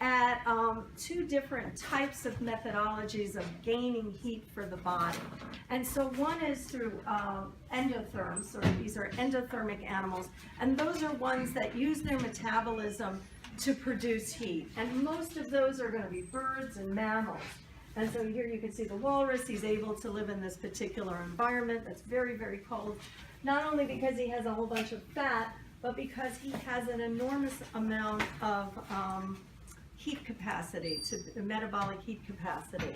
at two different types of methodologies of gaining heat for the body. And so one is through endotherms, or these are endothermic animals, and those are ones that use their metabolism to produce heat. And most of those are going to be birds and mammals. And so here you can see the walrus. He's able to live in this particular environment that's very, very cold, not only because he has a whole bunch of fat, but because he has an enormous amount of heat capacity, to metabolic heat capacity.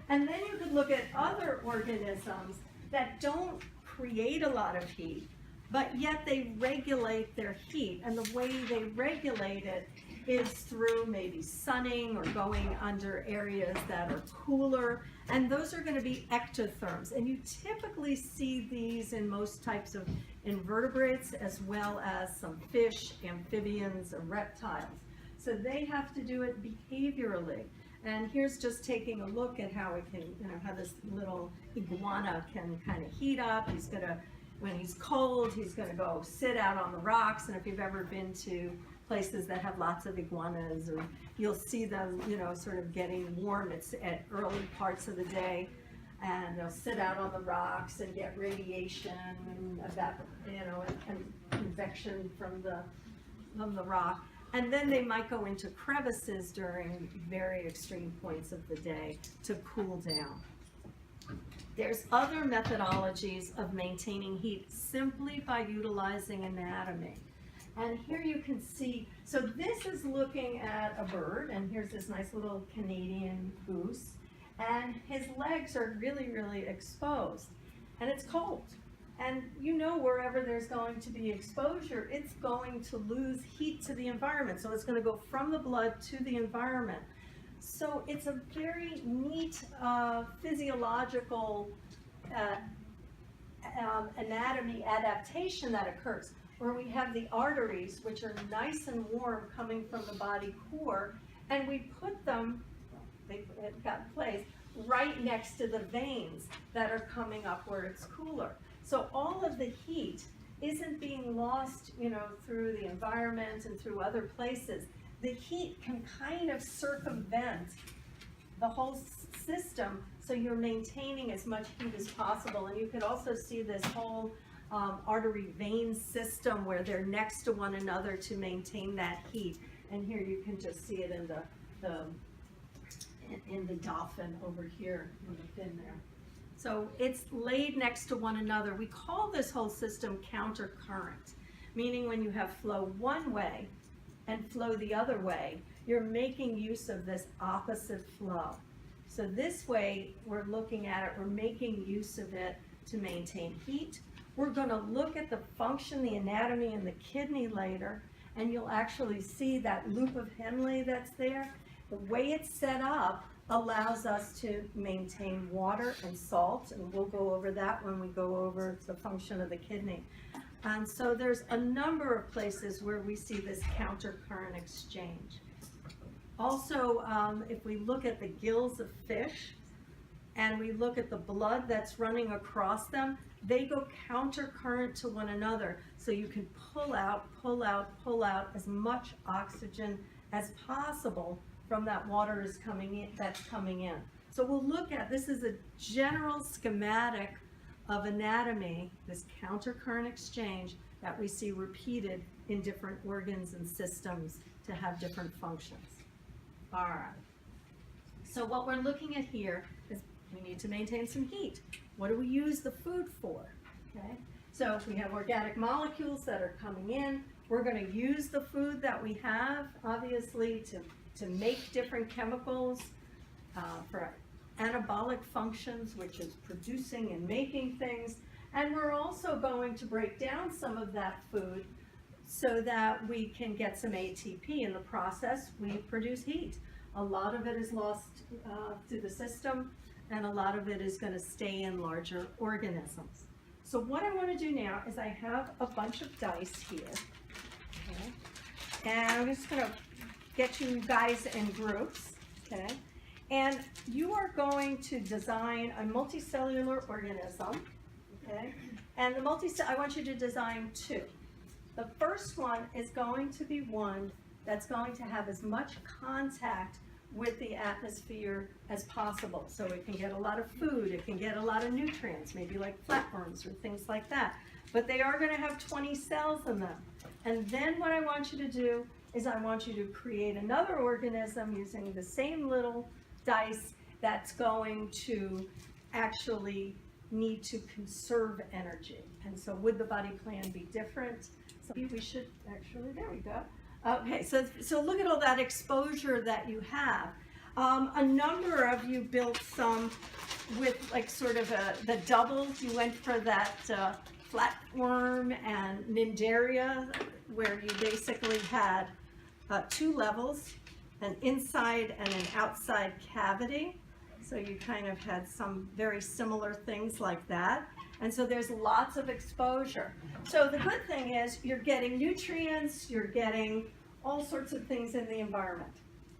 And then you could look at other organisms that don't create a lot of heat, but yet they regulate their heat. And the way they regulate it is through maybe sunning or going under areas that are cooler. And those are going to be ectotherms. And you typically see these in most types of invertebrates, as well as some fish, amphibians, and reptiles. So they have to do it behaviorally. And here's just taking a look at how it can, how this little iguana can kind of heat up. He's going to, when he's cold, he's going to go sit out on the rocks. And if you've ever been to places that have lots of iguanas, or you'll see them, sort of getting warm. It's at early parts of the day, and they'll sit out on the rocks and get radiation and and convection from the rock. And then they might go into crevices during very extreme points of the day to cool down. There's other methodologies of maintaining heat simply by utilizing anatomy. And here you can see, so this is looking at a bird, and here's this nice little Canadian goose, and his legs are really, really exposed, and it's cold. And wherever there's going to be exposure, it's going to lose heat to the environment. So it's going to go from the blood to the environment. So it's a very neat physiological anatomy adaptation that occurs, where we have the arteries, which are nice and warm coming from the body core, and we put them, they've got placed, right next to the veins that are coming up where it's cooler. So all of the heat isn't being lost, through the environment and through other places. The heat can kind of circumvent the whole system, so you're maintaining as much heat as possible. And you could also see this whole artery vein system where they're next to one another to maintain that heat. And here you can just see it in the dolphin over here in the fin there. So it's laid next to one another. We call this whole system countercurrent, meaning when you have flow one way and flow the other way, you're making use of this opposite flow. So this way, we're looking at it, we're making use of it to maintain heat. We're going to look at the function, the anatomy, and the kidney later, and you'll actually see that loop of Henle that's there. The way it's set up allows us to maintain water and salt, and we'll go over that when we go over the function of the kidney. And so there's a number of places where we see this countercurrent exchange. Also, if we look at the gills of fish and we look at the blood that's running across them, they go countercurrent to one another. So you can pull out as much oxygen as possible from that water that's coming in. So we'll look at, this is a general schematic of anatomy, this countercurrent exchange that we see repeated in different organs and systems to have different functions. All right. So what we're looking at here is we need to maintain some heat. What do we use the food for? Okay. So if we have organic molecules that are coming in, we're going to use the food that we have, obviously, to make different chemicals for anabolic functions, which is producing and making things. And we're also going to break down some of that food so that we can get some ATP. In the process, we produce heat. A lot of it is lost through the system, and a lot of it is going to stay in larger organisms. So what I want to do now is I have a bunch of dice here. Okay? And I'm just going to get you guys in groups. Okay? And you are going to design a multicellular organism. Okay? And I want you to design two. The first one is going to be one that's going to have as much contact with the atmosphere as possible. So it can get a lot of food, it can get a lot of nutrients, maybe like flatworms or things like that. But they are going to have 20 cells in them. And then what I want you to do is I want you to create another organism using the same little dice that's going to actually need to conserve energy. And so would the body plan be different? So we should actually, there we go. Okay, so look at all that exposure that you have. A number of you built some with like sort of the doubles. You went for that flatworm and Nindaria, where you basically had 2 levels, an inside and an outside cavity. So you kind of had some very similar things like that. And so there's lots of exposure. So the good thing is you're getting nutrients, you're getting all sorts of things in the environment.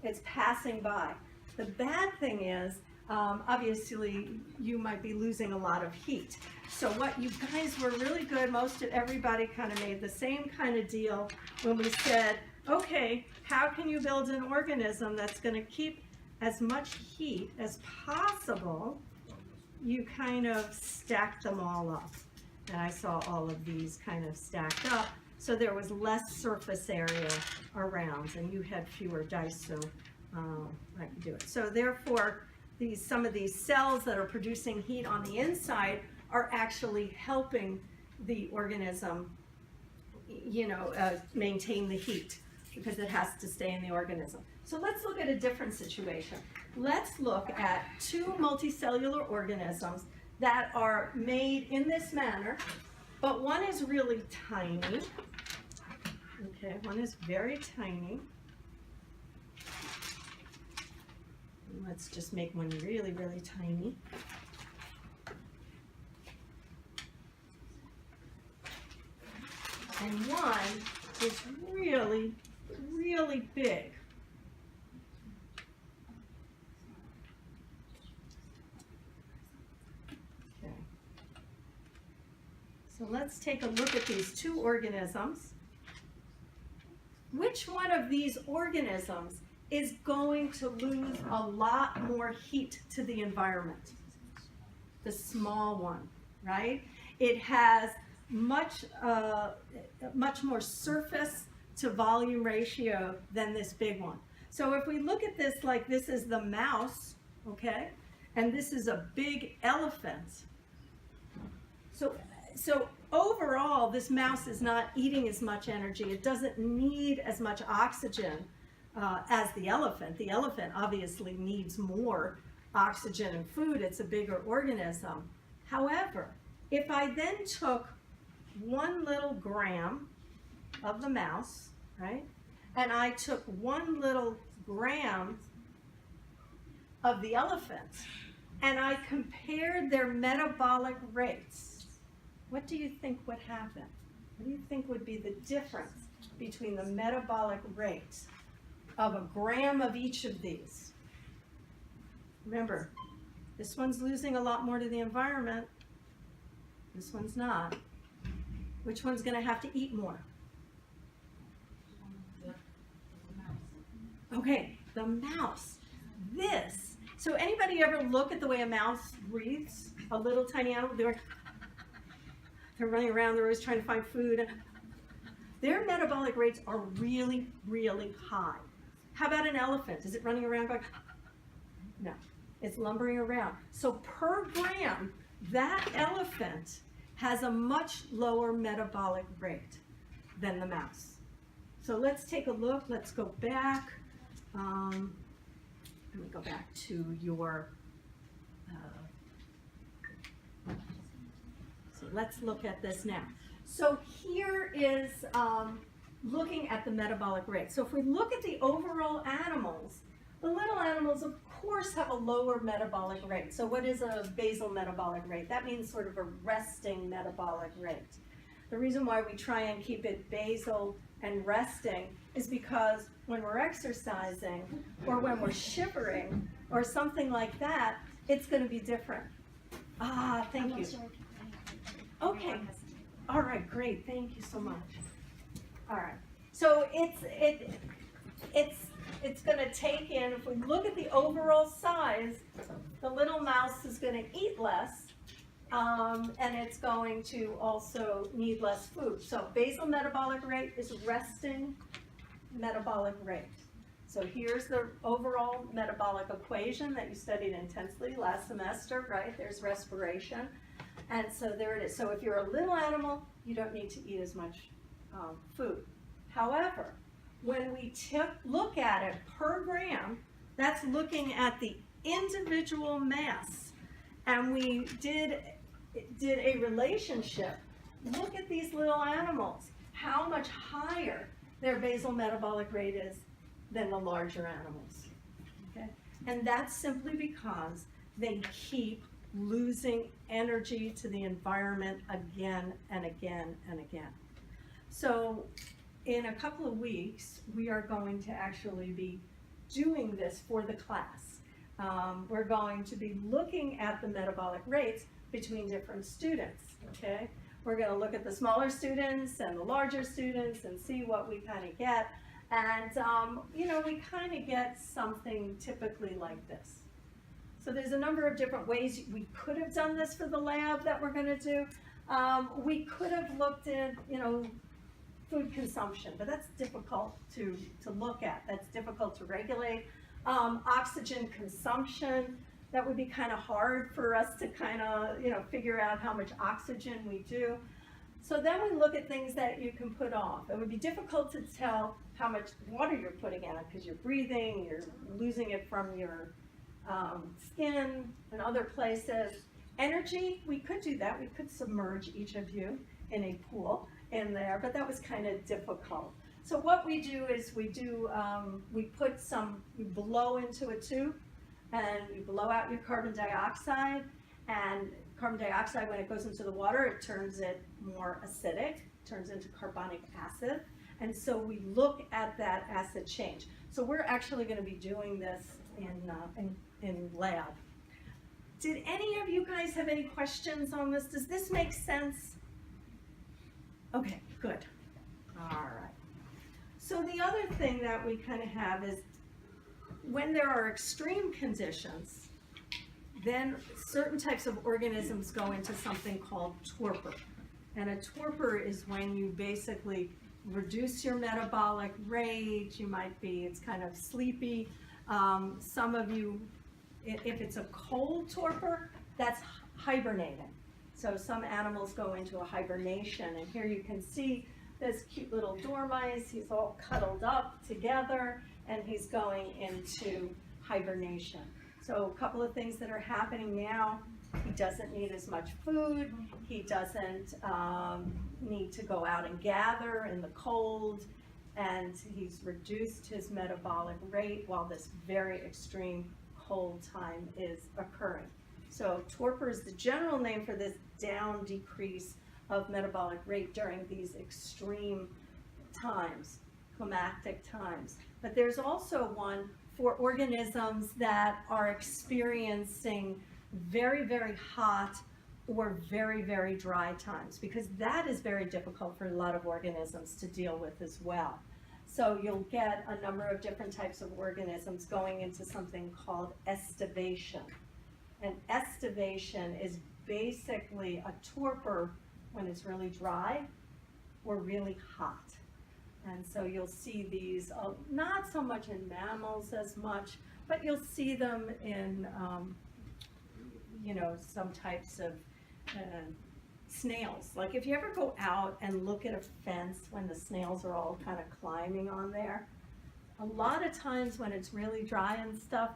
It's passing by. The bad thing is, obviously, you might be losing a lot of heat. So what you guys were really good, everybody kind of made the same kind of deal when we said, okay, how can you build an organism that's going to keep as much heat as possible? You kind of stacked them all up. And I saw all of these kind of stacked up. So there was less surface area around, and you had fewer dice, so I can do it. So therefore, some of these cells that are producing heat on the inside are actually helping the organism, maintain the heat, because it has to stay in the organism. So let's look at a different situation. Let's look at 2 multicellular organisms that are made in this manner, but one is really tiny. Okay, one is very tiny. Let's just make one really, really tiny. And one is really, really big. Okay. So let's take a look at these 2 organisms. Which one of these organisms is going to lose a lot more heat to the environment? The small one, right? It has much more surface to volume ratio than this big one. So if we look at this like this is the mouse, okay, and this is a big elephant. So overall, this mouse is not eating as much energy. It doesn't need as much oxygen as the elephant. The elephant obviously needs more oxygen and food. It's a bigger organism. However, if I then took 1 little gram of the mouse, right, and I took 1 little gram of the elephant, and I compared their metabolic rates, what do you think would happen? What do you think would be the difference between the metabolic rate of a gram of each of these? Remember, this one's losing a lot more to the environment. This one's not. Which one's going to have to eat more? Okay, the mouse. This. So anybody ever look at the way a mouse breathes? A little tiny animal? They're running around, they're always trying to find food. Their metabolic rates are really, really high. How about an elephant? Is it running around going? No, it's lumbering around. So per gram, that elephant has a much lower metabolic rate than the mouse. So let's take a look. Let's go back. Let me go back to your, so let's look at this now. So here is looking at the metabolic rate. So if we look at the overall animals, the little animals of course have a lower metabolic rate. So what is a basal metabolic rate? That means sort of a resting metabolic rate. The reason why we try and keep it basal and resting is because when we're exercising or when we're shivering or something like that, it's going to be different. Ah, thank you. Okay. All right, great. Thank you so much. All right. So it's going to take in, if we look at the overall size, the little mouse is going to eat less, and it's going to also need less food. So basal metabolic rate is resting metabolic rate. So here's the overall metabolic equation that you studied intensely last semester, right? There's respiration. And so there it is. So if you're a little animal, you don't need to eat as much food. However, when we look at it per gram, that's looking at the individual mass. And we did a relationship. Look at these little animals, how much higher their basal metabolic rate is than the larger animals. Okay? And that's simply because they keep losing energy to the environment again and again and again. So in a couple of weeks, we are going to actually be doing this for the class. We're going to be looking at the metabolic rates between different students, okay? We're going to look at the smaller students and the larger students and see what we kind of get. And, you know, we kind of get something typically like this. So there's a number of different ways we could have done this for the lab that we're going to do. We could have looked at, you know, food consumption, but that's difficult to look at. That's difficult to regulate. Oxygen consumption, that would be kind of hard for us to kind of, you know, figure out how much oxygen we do. So then we look at things that you can put off. It would be difficult to tell how much water you're putting in it because you're breathing, you're losing it from your skin and other places. Energy, we could do that. We could submerge each of you in a pool in there, but that was kind of difficult. So what we do is we blow into a tube and we blow out your carbon dioxide, and carbon dioxide, when it goes into the water, it turns it more acidic, turns into carbonic acid, and so we look at that acid change. So we're actually going to be doing this in lab. Did any of you guys have any questions on this? Does this make sense? Okay, good. All right. So the other thing that we kind of have is when there are extreme conditions, then certain types of organisms go into something called torpor. And a torpor is when you basically reduce your metabolic rate. You might be, it's kind of sleepy. Some of you, if it's a cold torpor, that's hibernating. So some animals go into a hibernation, and here you can see this cute little dormice. He's all cuddled up together, and he's going into hibernation. So a couple of things that are happening now: he doesn't need as much food, he doesn't need to go out and gather in the cold, and he's reduced his metabolic rate while this very extreme cold time is occurring. So torpor is the general name for this decrease of metabolic rate during these extreme times, climactic times. But there's also one for organisms that are experiencing very, very hot or very, very dry times, because that is very difficult for a lot of organisms to deal with as well. So you'll get a number of different types of organisms going into something called estivation. And estivation is basically a torpor when it's really dry or really hot. And so you'll see these, not so much in mammals as much, but you'll see them in, you know, some types of snails. Like if you ever go out and look at a fence when the snails are all kind of climbing on there, a lot of times when it's really dry and stuff,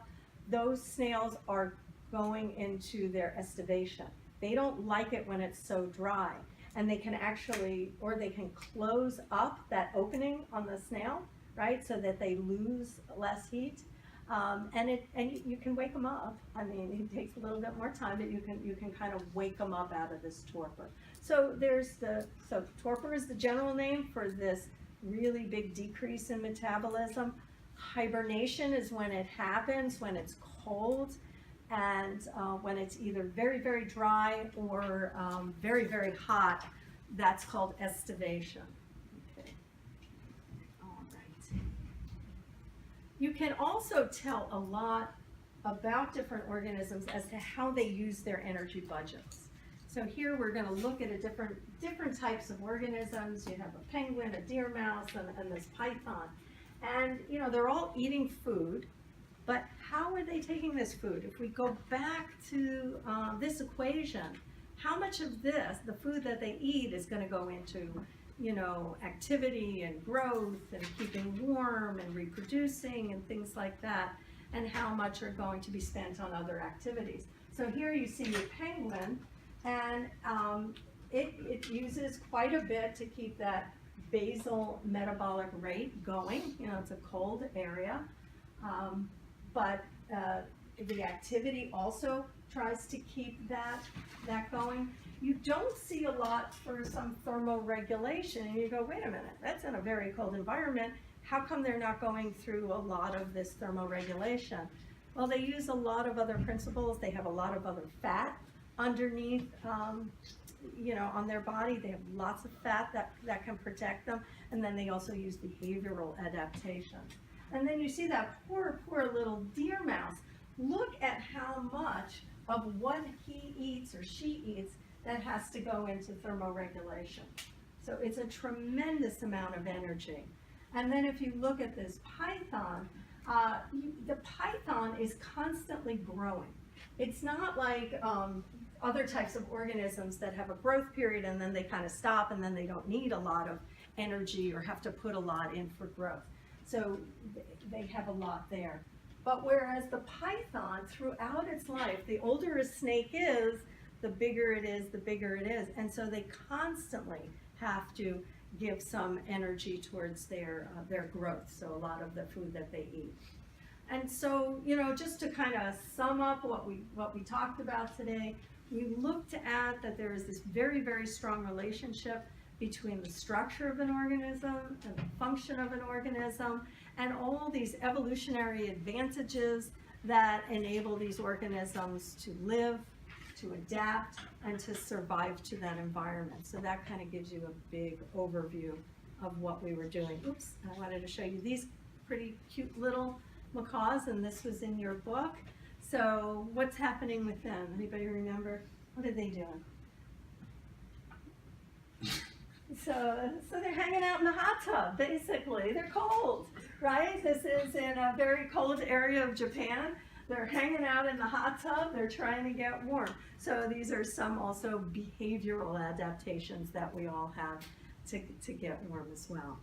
those snails are going into their estivation. They don't like it when it's so dry, and they can actually, or they can close up that opening on the snail, right, so that they lose less heat. And you can wake them up. I mean, it takes a little bit more time, but you can kind of wake them up out of this torpor. So so torpor is the general name for this really big decrease in metabolism. Hibernation is when it happens, when it's cold, and when it's either very, very dry or very, very hot. That's called estivation. Okay. All right. You can also tell a lot about different organisms as to how they use their energy budgets. So here we're going to look at different types of organisms. You have a penguin, a deer mouse, and this python. And you know, they're all eating food, but how are they taking this food? If we go back to this equation, how much of this, the food that they eat, is going to go into, you know, activity and growth and keeping warm and reproducing and things like that, and how much are going to be spent on other activities. So here you see your penguin, and it uses quite a bit to keep that basal metabolic rate going. You know, it's a cold area, but the activity also tries to keep that going. You don't see a lot for some thermoregulation, and you go, wait a minute, that's in a very cold environment. How come they're not going through a lot of this thermoregulation? Well, they use a lot of other principles. They have a lot of other fat underneath, you know, on their body. They have lots of fat that can protect them, and then they also use behavioral adaptation. And then you see that poor little deer mouse. Look at how much of what he eats or she eats that has to go into thermoregulation. So it's a tremendous amount of energy. And then if you look at this python, the python is constantly growing. It's not like other types of organisms that have a growth period and then they kind of stop and then they don't need a lot of energy or have to put a lot in for growth. So they have a lot there. But whereas the python, throughout its life, the older a snake is, the bigger it is, the bigger it is. And so they constantly have to give some energy towards their growth, so a lot of the food that they eat. And so, you know, just to kind of sum up what we talked about today, we looked at that there is this very, very strong relationship between the structure of an organism and the function of an organism, and all these evolutionary advantages that enable these organisms to live, to adapt, and to survive to that environment. So that kind of gives you a big overview of what we were doing. Oops, I wanted to show you these pretty cute little macaws, and this was in your book. So what's happening with them? Anybody remember? What are they doing? So they're hanging out in the hot tub, basically. They're cold, right? This is in a very cold area of Japan. They're hanging out in the hot tub. They're trying to get warm. So these are some also behavioral adaptations that we all have to get warm as well.